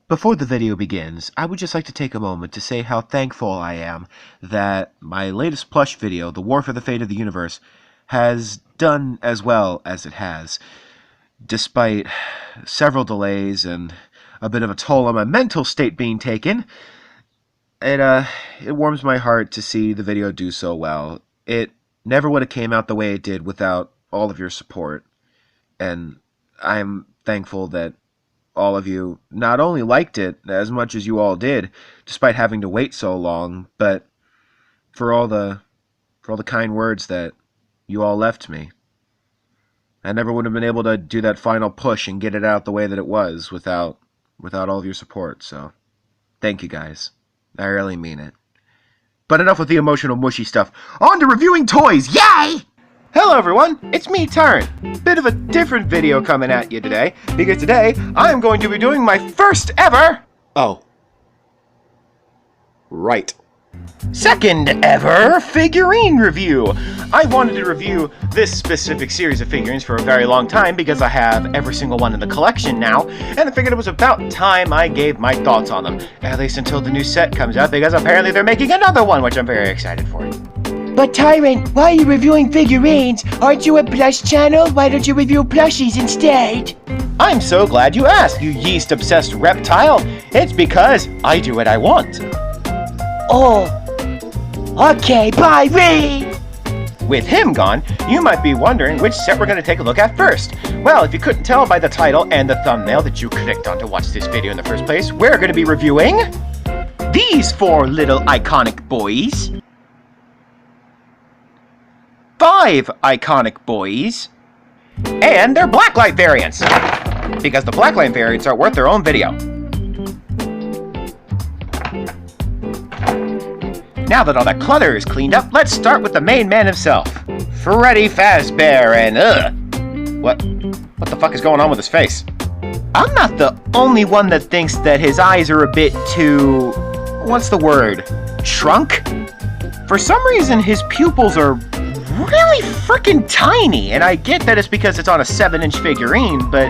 Before the video begins, I would just like to take a moment to say how thankful I am that my latest plush video, The War for the Fate of the Universe, has done as well as it has. Despite several delays and a bit of a toll on my mental state being taken, it warms my heart to see the video do so well. It never would have came out the way it did without all of your support, and I'm thankful that all of you not only liked it as much as you all did, despite having to wait so long, but for all the kind words that you all left me. I never would have been able to do that final push and get it out the way that it was without all of your support, so thank you guys. I really mean it. But enough with the emotional mushy stuff. On to reviewing toys! Yay! Hello everyone, it's me, Tyrant. Bit of a different video coming at you today, because today I'm going to be doing my first ever... Oh. Right. Second ever figurine review. I wanted to review this specific series of figurines for a very long time because I have every single one in the collection now, and I figured it was about time I gave my thoughts on them, at least until the new set comes out, because apparently they're making another one, which I'm very excited for. But Tyrant, why are you reviewing figurines? Aren't you a plush channel? Why don't you review plushies instead? I'm so glad you asked, you yeast-obsessed reptile. It's because I do what I want. Oh, okay, bye, Ray! With him gone, you might be wondering which set we're going to take a look at first. Well, if you couldn't tell by the title and the thumbnail that you clicked on to watch this video in the first place, we're going to be reviewing these four little iconic boys. 5 iconic boys, and their Blacklight variants, because the Blacklight variants are worth their own video. Now that all that clutter is cleaned up, let's start with the main man himself, Freddy Fazbear, and what the fuck is going on with his face? I'm not the only one that thinks that his eyes are a bit too, what's the word, shrunk? For some reason, his pupils are really freaking tiny, and I get that it's because it's on a 7-inch figurine, but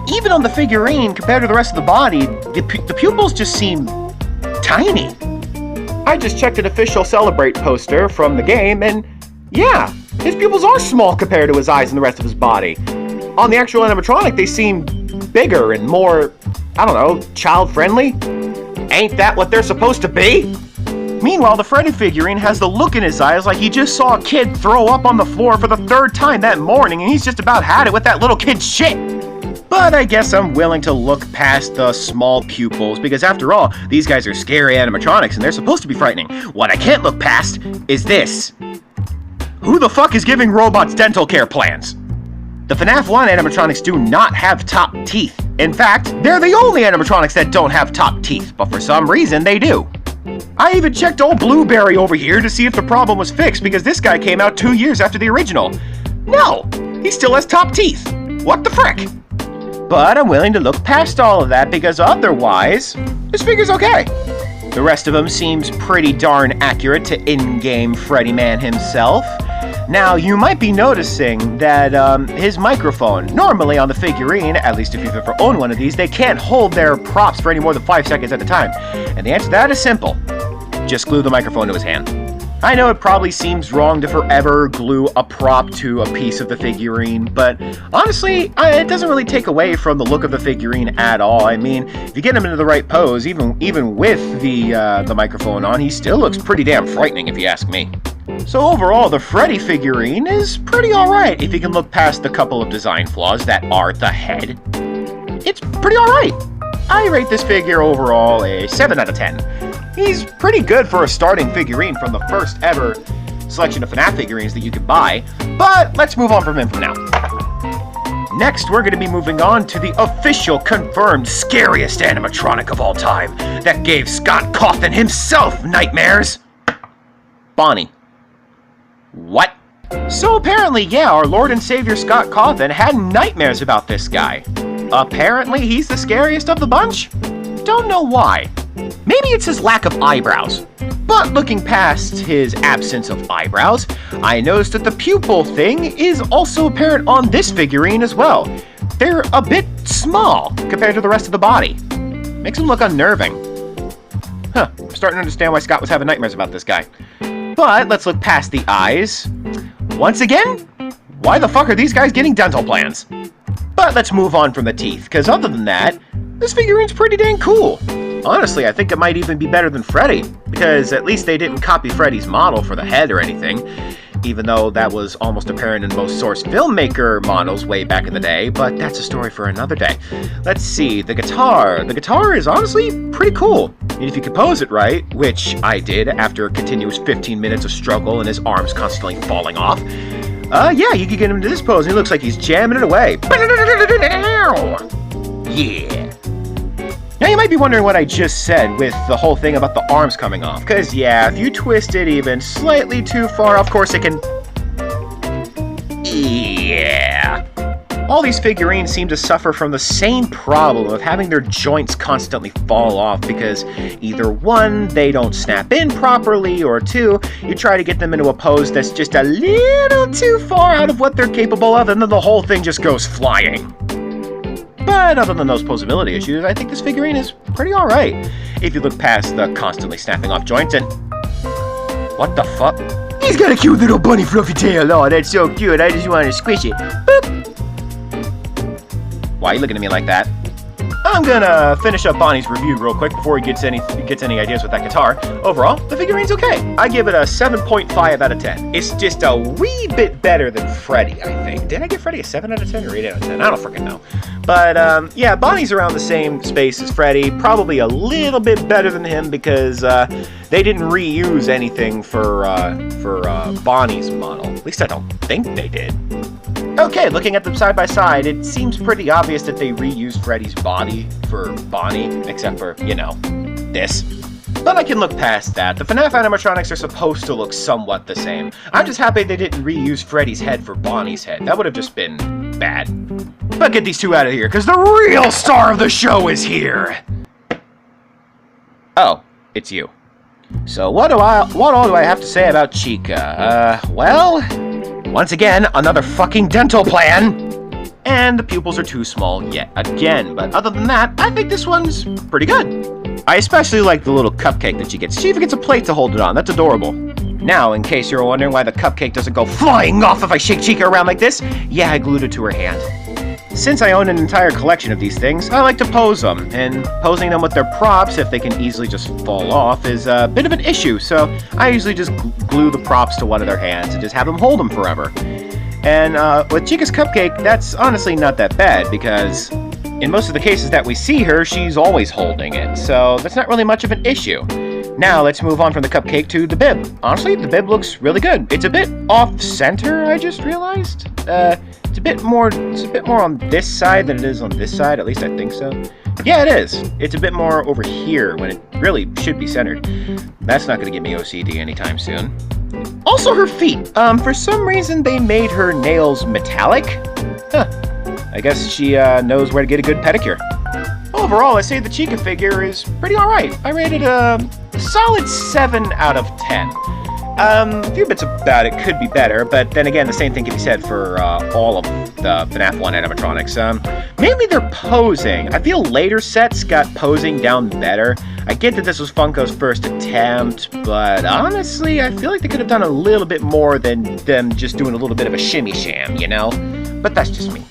even on the figurine, compared to the rest of the body, the pupils just seem tiny. I just checked an official Celebrate poster from the game, and yeah, his pupils are small compared to his eyes and the rest of his body. On the actual animatronic, they seem bigger and more, I don't know, child-friendly? Ain't that what they're supposed to be? Meanwhile, the Freddy figurine has the look in his eyes like he just saw a kid throw up on the floor for the 3rd time that morning, and he's just about had it with that little kid's shit. But I guess I'm willing to look past the small pupils, because after all, these guys are scary animatronics and they're supposed to be frightening. What I can't look past is this. Who the fuck is giving robots dental care plans? The FNAF 1 animatronics do not have top teeth. In fact, they're the only animatronics that don't have top teeth, but for some reason they do. I even checked old Blueberry over here to see if the problem was fixed, because this guy came out 2 years after the original. No, he still has top teeth. What the frick? But I'm willing to look past all of that, because otherwise, this figure's okay. The rest of him seems pretty darn accurate to in-game Freddy Man himself. Now, you might be noticing that his microphone, normally on the figurine, at least if you've ever owned one of these, they can't hold their props for any more than 5 seconds at a time. And the answer to that is simple. Just glue the microphone to his hand. I know it probably seems wrong to forever glue a prop to a piece of the figurine, but honestly, it doesn't really take away from the look of the figurine at all. I mean, if you get him into the right pose, even with the microphone on, he still looks pretty damn frightening if you ask me. So overall, the Freddy figurine is pretty alright if you can look past the couple of design flaws that are the head. It's pretty alright. I rate this figure overall a 7 out of 10. He's pretty good for a starting figurine from the first ever selection of FNAF figurines that you can buy, but let's move on from him from now. Next, we're going to be moving on to the official confirmed scariest animatronic of all time that gave Scott Cawthon himself nightmares. Bonnie. What? So apparently, yeah, our Lord and Savior Scott Cawthon had nightmares about this guy. Apparently, he's the scariest of the bunch? Don't know why. Maybe it's his lack of eyebrows. But looking past his absence of eyebrows, I noticed that the pupil thing is also apparent on this figurine as well. They're a bit small compared to the rest of the body. Makes him look unnerving. Huh, I'm starting to understand why Scott was having nightmares about this guy. But let's look past the eyes. Once again, why the fuck are these guys getting dental plans? But let's move on from the teeth, because other than that, this figurine's pretty dang cool. Honestly, I think it might even be better than Freddy, because at least they didn't copy Freddy's model for the head or anything, even though that was almost apparent in most source filmmaker models way back in the day, but that's a story for another day. Let's see, the guitar. The guitar is honestly pretty cool. And if you compose it right, which I did after a continuous 15 minutes of struggle and his arms constantly falling off, yeah, you could get him into this pose and he looks like he's jamming it away. Yeah. Now you might be wondering what I just said with the whole thing about the arms coming off, because yeah, if you twist it even slightly too far, of course it can... Yeah. All these figurines seem to suffer from the same problem of having their joints constantly fall off because either one, they don't snap in properly, or two, you try to get them into a pose that's just a little too far out of what they're capable of, and then the whole thing just goes flying. But other than those posability issues, I think this figurine is pretty alright. If you look past the constantly snapping off joints and... What the fuck? He's got a cute little bunny fluffy tail. Oh, that's so cute. I just want to squish it. Boop. Why are you looking at me like that? I'm gonna finish up Bonnie's review real quick before he gets any ideas with that guitar. Overall, the figurine's okay. I give it a 7.5 out of 10. It's just a wee bit better than Freddy, I think. Did I give Freddy a 7 out of 10 or 8 out of 10? I don't freaking know. But, yeah, Bonnie's around the same space as Freddy. Probably a little bit better than him because they didn't reuse anything for Bonnie's model. At least I don't think they did. Okay, looking at them side by side, it seems pretty obvious that they reused Freddy's body for Bonnie, except for, you know, this. But I can look past that. The FNAF animatronics are supposed to look somewhat the same. I'm just happy they didn't reuse Freddy's head for Bonnie's head. That would have just been bad. But get these two out of here, because the real star of the show is here! Oh, it's you. So what all do I have to say about Chica? Well... Once again, another fucking dental plan! And the pupils are too small yet again, but other than that, I think this one's pretty good. I especially like the little cupcake that she gets. She even gets a plate to hold it on, that's adorable. Now, in case you're wondering why the cupcake doesn't go flying off if I shake Chica around like this, yeah, I glued it to her hand. Since I own an entire collection of these things, I like to pose them, and posing them with their props, if they can easily just fall off, is a bit of an issue, so I usually just glue the props to one of their hands and just have them hold them forever. And with Chica's cupcake, that's honestly not that bad, because in most of the cases that we see her, she's always holding it, so that's not really much of an issue. Now let's move on from the cupcake to the bib. Honestly, the bib looks really good. It's a bit off-center, I just realized. It's a bit more on this side than it is on this side, at least I think so. Yeah, it is. It's a bit more over here when it really should be centered. That's not going to give me OCD anytime soon. Also her feet. For some reason they made her nails metallic. Huh. I guess she knows where to get a good pedicure. Overall, I say the Chica figure is pretty alright. I rated a solid 7 out of 10. A few bits about it could be better, but then again, the same thing can be said for all of the FNAF 1 animatronics. Mainly their posing. I feel later sets got posing down better. I get that this was Funko's first attempt, but honestly, I feel like they could have done a little bit more than them just doing a little bit of a shimmy sham, you know? But that's just me.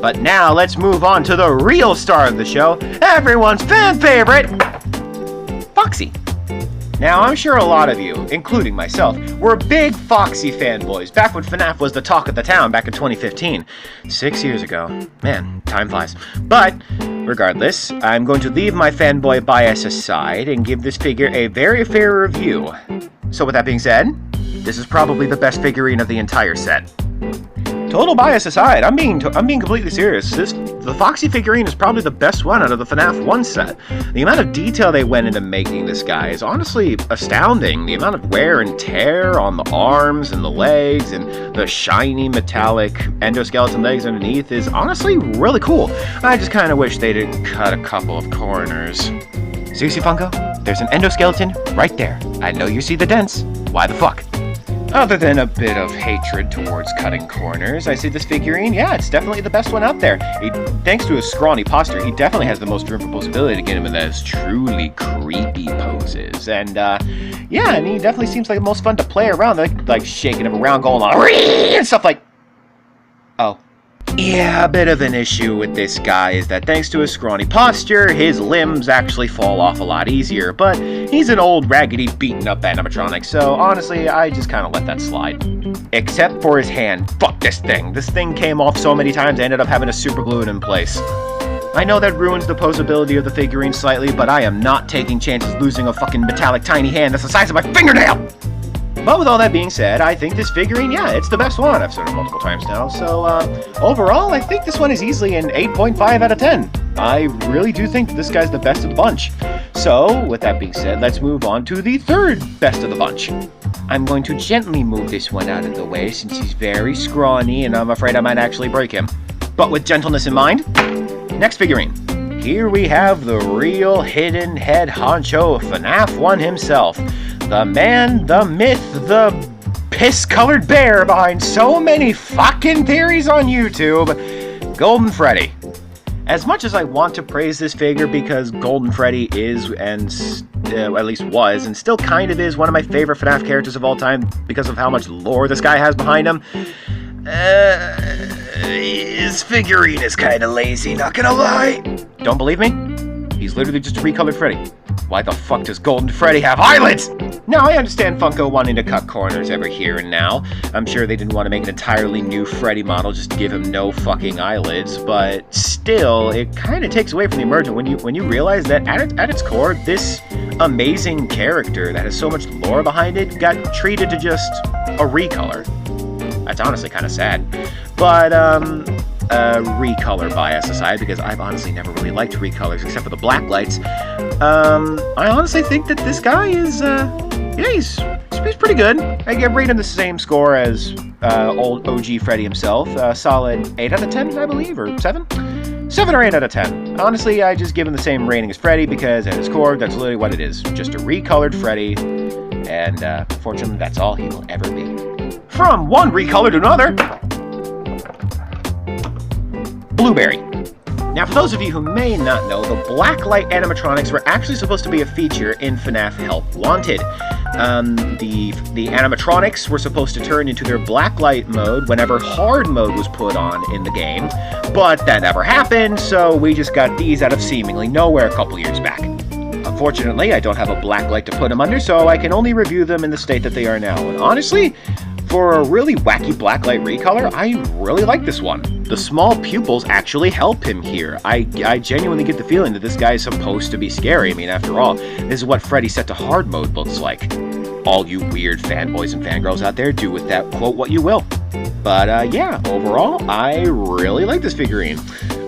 But now, let's move on to the real star of the show, everyone's fan favorite, Foxy. Now, I'm sure a lot of you, including myself, were big Foxy fanboys back when FNAF was the talk of the town back in 2015. 6 years ago. Man, time flies. But, regardless, I'm going to leave my fanboy bias aside and give this figure a very fair review. So with that being said, this is probably the best figurine of the entire set. Total bias aside, I'm being completely serious. The Foxy figurine is probably the best one out of the FNAF 1 set. The amount of detail they went into making this guy is honestly astounding. The amount of wear and tear on the arms and the legs and the shiny metallic endoskeleton legs underneath is honestly really cool. I just kind of wish they didn't cut a couple of corners. Seriously, Funko? There's an endoskeleton right there. I know you see the dents. Why the fuck? Other than a bit of hatred towards cutting corners, I see this figurine, yeah, it's definitely the best one out there. Thanks to his scrawny posture, he definitely has the most room for posability to get him in those truly creepy poses. And, yeah, and he definitely seems like the most fun to play around, like shaking him around, going on, and stuff like... Oh. Yeah, a bit of an issue with this guy is that thanks to his scrawny posture, his limbs actually fall off a lot easier, but he's an old, raggedy, beaten-up animatronic, so honestly, I just kind of let that slide. Except for his hand. Fuck this thing. This thing came off so many times I ended up having to super glue it in place. I know that ruins the posability of the figurine slightly, but I am not taking chances losing a fucking metallic tiny hand that's the size of my fingernail! But with all that being said, I think this figurine, yeah, it's the best one. I've said it multiple times now. So, overall, I think this one is easily an 8.5 out of 10. I really do think this guy's the best of the bunch. So, with that being said, let's move on to the third best of the bunch. I'm going to gently move this one out of the way since he's very scrawny and I'm afraid I might actually break him. But with gentleness in mind, next figurine. Here we have the real hidden head honcho FNAF 1 himself. The man, the myth, the piss-colored bear behind so many fucking theories on YouTube, Golden Freddy. As much as I want to praise this figure because Golden Freddy is, and at least was, and still kind of is one of my favorite FNAF characters of all time because of how much lore this guy has behind him, his figurine is kind of lazy, not gonna lie. Don't believe me? He's literally just a recolored Freddy. Why the fuck does Golden Freddy have eyelids? Now, I understand Funko wanting to cut corners every here and now. I'm sure they didn't want to make an entirely new Freddy model just to give him no fucking eyelids, but still, it kind of takes away from the immersion when you realize that at its core, this amazing character that has so much lore behind it got treated to just a recolor. That's honestly kind of sad. But, recolor bias aside, because I've honestly never really liked recolors except for the Blacklights, I honestly think that this guy is, yeah, he's pretty good. I rate him the same score as old OG Freddy himself, solid 8 out of 10, I believe, or 7? 7 or 8 out of 10. Honestly, I just give him the same rating as Freddy because at his core, that's literally what it is. Just a recolored Freddy, and fortunately, that's all he will ever be. From one recolor to another, Blueberry. Now, for those of you who may not know, the Blacklight animatronics were actually supposed to be a feature in FNAF Help Wanted. The animatronics were supposed to turn into their Blacklight mode whenever hard mode was put on in the game, but that never happened, so we just got these out of seemingly nowhere a couple years back. Unfortunately, I don't have a Blacklight to put them under, so I can only review them in the state that they are now, and honestly, for a really wacky Blacklight recolor, I really like this one. The small pupils actually help him here. I genuinely get the feeling that this guy is supposed to be scary. I mean, after all, this is what Freddy set to hard mode looks like. All you weird fanboys and fangirls out there, do with that quote what you will. But yeah, overall, I really like this figurine.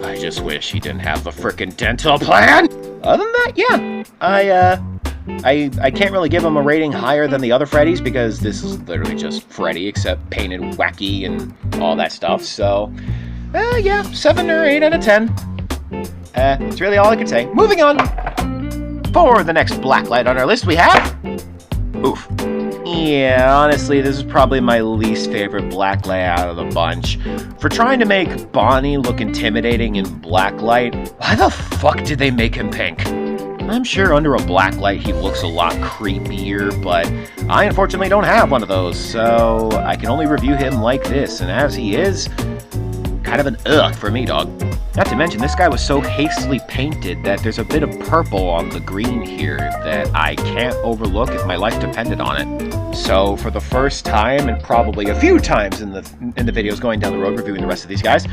I just wish he didn't have the frickin' dental plan! Other than that, yeah, I can't really give him a rating higher than the other Freddys because this is literally just Freddy except painted wacky and all that stuff, so yeah, 7 or 8 out of 10. That's really all I can say. Moving on! For the next Blacklight on our list we have... Oof. Yeah, honestly, this is probably my least favorite Blacklight out of the bunch. For trying to make Bonnie look intimidating in Blacklight, why the fuck did they make him pink? I'm sure under a Blacklight he looks a lot creepier, but I unfortunately don't have one of those, so I can only review him like this, and as he is, kind of an ugh for me, dog. Not to mention, this guy was so hastily painted that there's a bit of purple on the green here that I can't overlook if my life depended on it. So, for the first time, and probably a few times in the videos going down the road reviewing the rest of these guys,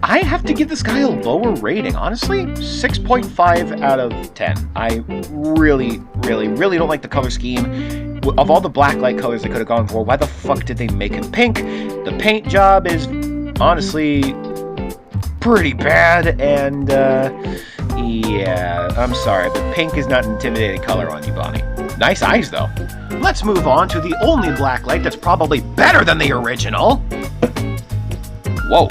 I have to give this guy a lower rating. Honestly, 6.5 out of 10. I really, really, really don't like the color scheme. Of all the Blacklight colors they could have gone for, why the fuck did they make him pink? The paint job is honestly pretty bad, and yeah, I'm sorry, but pink is not an intimidating color on you, Bonnie. Nice eyes, though. Let's move on to the only Blacklight that's probably better than the original. Whoa.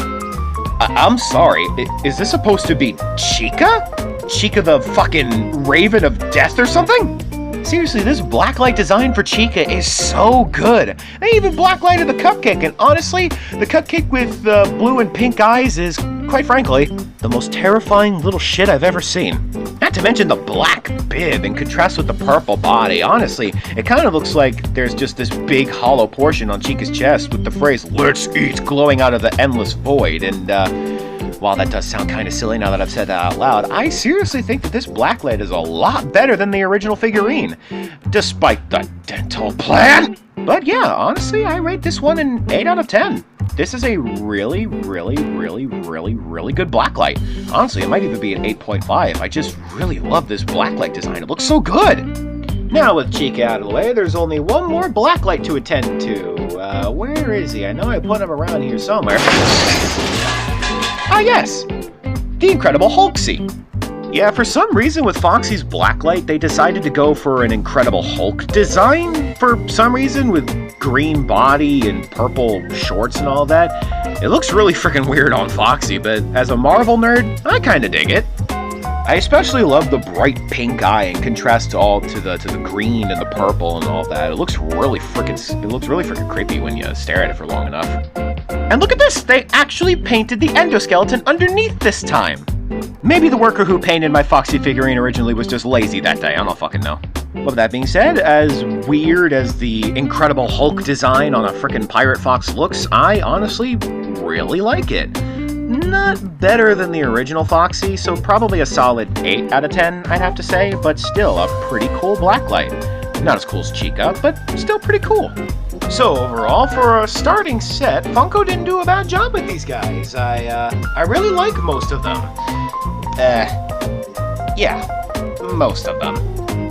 I'm sorry, is this supposed to be Chica? Chica the fucking Raven of Death or something? Seriously, this Blacklight design for Chica is so good. They even Blacklighted the cupcake, and honestly, the cupcake with blue and pink eyes is, quite frankly, the most terrifying little shit I've ever seen. Not to mention the black bib in contrast with the purple body. Honestly, it kind of looks like there's just this big hollow portion on Chica's chest with the phrase, "Let's eat," glowing out of the endless void, and while that does sound kind of silly now that I've said that out loud, I seriously think that this Blacklight is a lot better than the original figurine, despite the dental plan. But yeah, honestly, I rate this one an 8 out of 10. This is a really, really, really, really, really good Blacklight. Honestly, it might even be an 8.5. I just really love this Blacklight design. It looks so good. Now with Chica out of the way, there's only one more Blacklight to attend to. Where is he? I know I put him around here somewhere. Ah yes, the Incredible Hulksy. Yeah, for some reason with Foxy's Blacklight, they decided to go for an Incredible Hulk design for some reason with green body and purple shorts and all that. It looks really freaking weird on Foxy, but as a Marvel nerd, I kinda dig it. I especially love the bright pink eye in contrast to the green and the purple and all that. It looks really freaking creepy when you stare at it for long enough. And look at this! They actually painted the endoskeleton underneath this time! Maybe the worker who painted my Foxy figurine originally was just lazy that day, I don't fucking know. With that being said, as weird as the Incredible Hulk design on a frickin' Pirate Fox looks, I honestly really like it. Not better than the original Foxy, so probably a solid 8 out of 10, I'd have to say, but still a pretty cool Blacklight. Not as cool as Chica, but still pretty cool. So overall, for a starting set, Funko didn't do a bad job with these guys. I really like most of them. Yeah, most of them.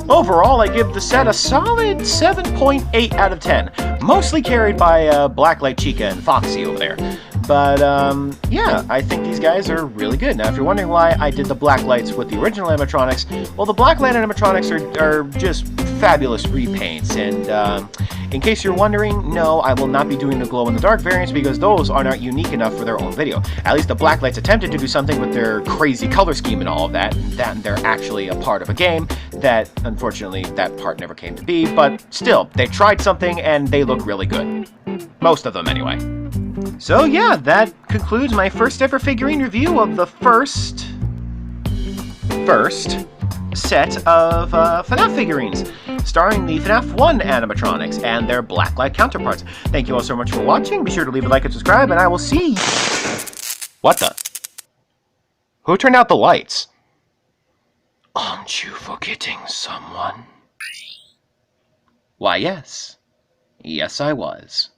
Overall, I give the set a solid 7.8 out of 10, mostly carried by Blacklight, Chica, and Foxy over there. But, yeah, I think these guys are really good. Now, if you're wondering why I did the Blacklights with the original animatronics, well, the Blacklight animatronics are just fabulous repaints, and, in case you're wondering, no, I will not be doing the glow-in-the-dark variants because those are not unique enough for their own video. At least the Blacklights attempted to do something with their crazy color scheme and all of that, and they're actually a part of a game that, unfortunately, that part never came to be, but still, they tried something and they look really good. Most of them, anyway. So yeah, that concludes my first ever figurine review of the first set of FNAF figurines, starring the FNAF 1 animatronics and their Blacklight counterparts. Thank you all so much for watching. Be sure to leave a like and subscribe, and I will see you. What the? Who turned out the lights? Aren't you forgetting someone? Why, yes. Yes, I was.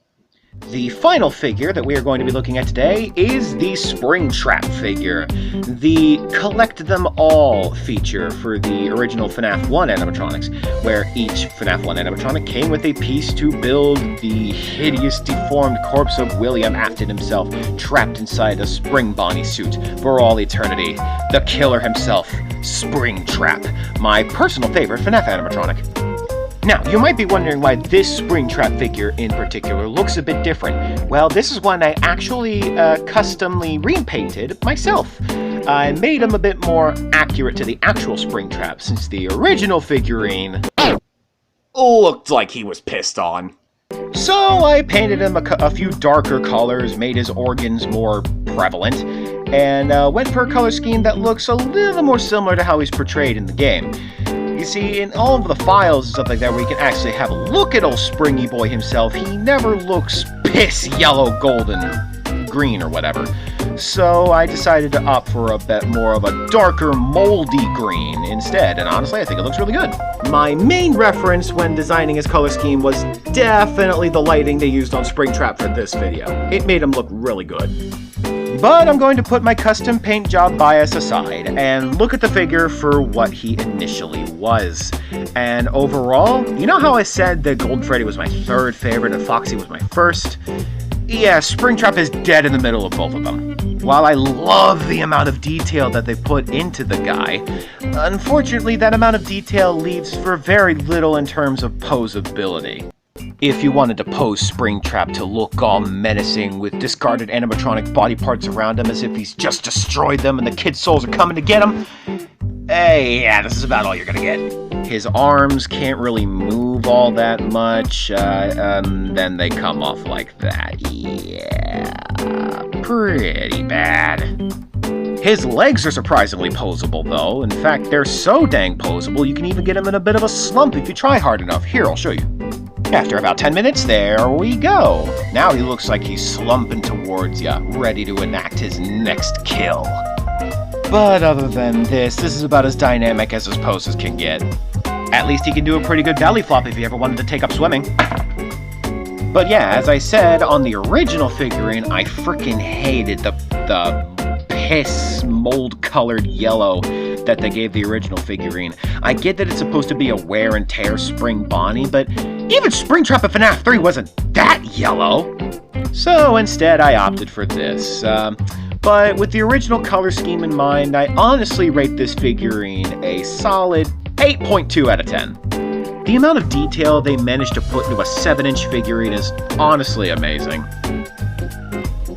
The final figure that we are going to be looking at today is the Springtrap figure, the Collect Them All feature for the original FNAF 1 animatronics, where each FNAF 1 animatronic came with a piece to build the hideous deformed corpse of William Afton himself, trapped inside a Spring Bonnie suit for all eternity. The killer himself, Springtrap, my personal favorite FNAF animatronic. Now, you might be wondering why this Springtrap figure in particular looks a bit different. Well, this is one I actually customly repainted myself. I made him a bit more accurate to the actual Springtrap, since the original figurine looked like he was pissed on. So I painted him a few darker colors, made his organs more prevalent, and went for a color scheme that looks a little more similar to how he's portrayed in the game. You see, in all of the files and stuff like that where you can actually have a look at old Springy Boy himself, he never looks piss yellow, golden, green, or whatever. So I decided to opt for a bit more of a darker, moldy green instead, and honestly, I think it looks really good. My main reference when designing his color scheme was definitely the lighting they used on Springtrap for this video. It made him look really good. But I'm going to put my custom paint job bias aside and look at the figure for what he initially was. And overall, you know how I said that Golden Freddy was my third favorite and Foxy was my first? Yeah, Springtrap is dead in the middle of both of them. While I love the amount of detail that they put into the guy, unfortunately that amount of detail leaves for very little in terms of posability. If you wanted to pose Springtrap to look all menacing with discarded animatronic body parts around him as if he's just destroyed them and the kids' souls are coming to get him, Hey, yeah, this is about all you're gonna get. His arms can't really move all that much, then they come off like that. Yeah, pretty bad. His legs are surprisingly posable, though. In fact, they're so dang posable, you can even get him in a bit of a slump if you try hard enough. Here, I'll show you. After about 10 minutes, there we go. Now he looks like he's slumping towards ya, ready to enact his next kill. But other than this is about as dynamic as his poses can get. At least he can do a pretty good belly flop if he ever wanted to take up swimming. But yeah, as I said, on the original figurine, I freaking hated the piss mold-colored yellow that they gave the original figurine. I get that it's supposed to be a wear and tear Spring Bonnie, but even Springtrap of FNAF 3 wasn't that yellow. So instead, I opted for this. But with the original color scheme in mind, I honestly rate this figurine a solid 8.2 out of 10. The amount of detail they managed to put into a 7-inch figurine is honestly amazing.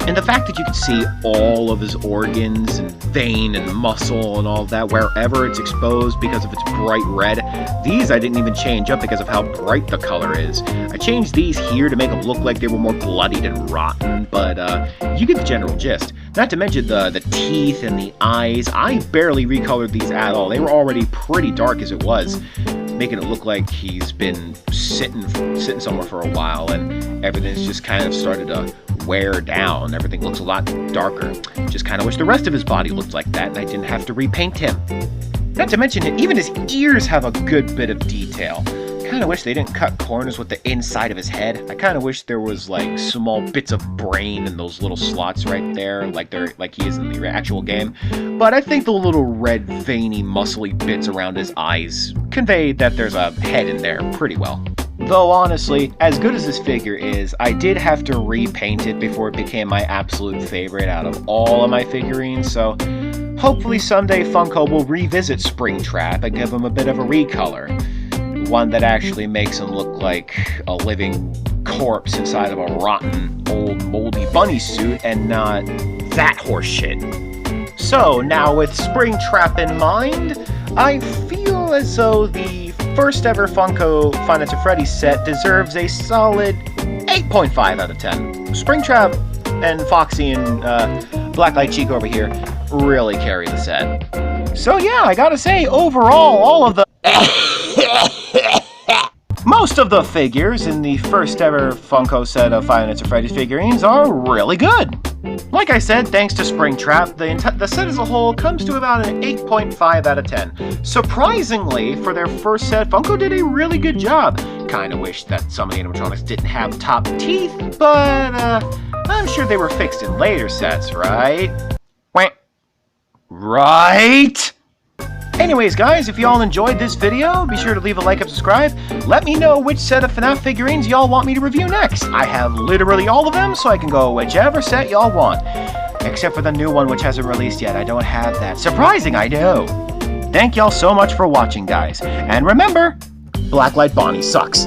And the fact that you can see all of his organs and vein and muscle and all that wherever it's exposed because of its bright red. These I didn't even change up because of how bright the color is. I changed these here to make them look like they were more bloodied and rotten, but you get the general gist. Not to mention the teeth and the eyes. I barely recolored these at all. They were already pretty dark as it was, making it look like he's been sitting somewhere for a while, and everything's just kind of started to wear down. Everything looks a lot darker. Just kind of wish the rest of his body looked like that and I didn't have to repaint him. Not to mention, even his ears have a good bit of detail. Kind of wish they didn't cut corners with the inside of his head. I kind of wish there was like small bits of brain in those little slots right there, like he is in the actual game. But I think the little red, veiny, muscly bits around his eyes convey that there's a head in there pretty well. Though honestly, as good as this figure is, I did have to repaint it before it became my absolute favorite out of all of my figurines, so hopefully someday Funko will revisit Springtrap and give him a bit of a recolor. One that actually makes him look like a living corpse inside of a rotten, old, moldy bunny suit and not that horse shit. So, now with Springtrap in mind, I feel as though the first ever Funko Five Nights at Freddy's set deserves a solid 8.5 out of 10. Springtrap and Foxy and Blacklight Chico over here really carry the set. So yeah, I gotta say, overall, all of the most of the figures in the first ever Funko set of Five Nights at Freddy's figurines are really good. Like I said, thanks to Springtrap, the set as a whole comes to about an 8.5 out of 10. Surprisingly, for their first set, Funko did a really good job. Kinda wish that some of the animatronics didn't have top teeth, but I'm sure they were fixed in later sets, right? Right? Anyways, guys, if y'all enjoyed this video, be sure to leave a like and subscribe. Let me know which set of FNAF figurines y'all want me to review next. I have literally all of them, so I can go whichever set y'all want. Except for the new one, which hasn't released yet. I don't have that. Surprising, I know. Thank y'all so much for watching, guys. And remember, Blacklight Bonnie sucks.